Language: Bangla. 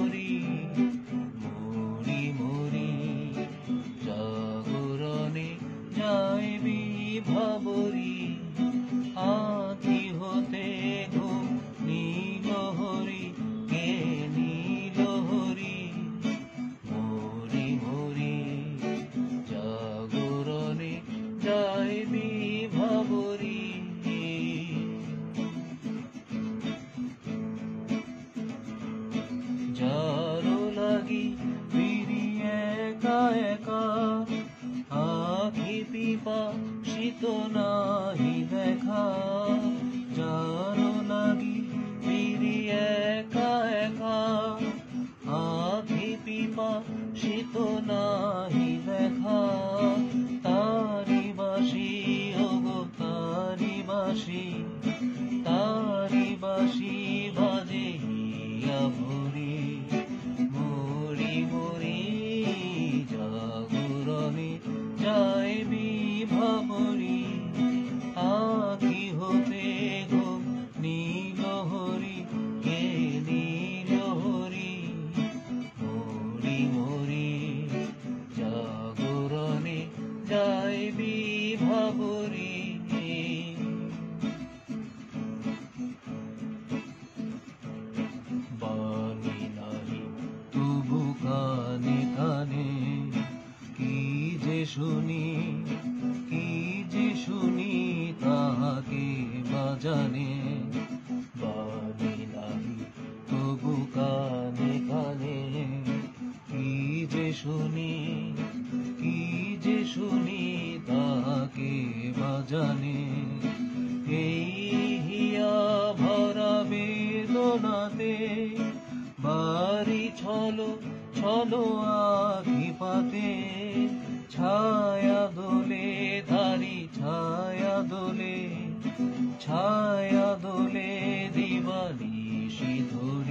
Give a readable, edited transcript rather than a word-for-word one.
মরি মরি মরি জাগরণে যায় বিভাবরী আঁখি হতে ঘুম নীলহরি কে নীলহরি মরি মরি জাগরণে যায় বিভাবরী যারো লাগি ফিরি একা একা আখি পিপাসিত নাহি দেখা যারো লাগি ফিরি একা একা আখি পিপাসিত নাহি দেখা তারি বাসি ওগো তারি বাসি বাজে হিয়া ভরি মরি মরি জাগরণে যায় বিভাবরী আঁখি হতে ঘুম নীলহরি কে নীলহরি মরি মরি জাগরণে যায় বিভাবরী বাণী নাহি তবু কানে কানে কি যে শুনি তাহাকে বাজানে বাণী নাহি তবু কানে কানে কি যে শুনি তাহাকে বাজানে এই হিয়া ভরা বেদনাতে বাড়ি ছলো ছলো আখি পাতে ছায়া দোলে ধারি ছায়া দোলে দিবানিশি ধরি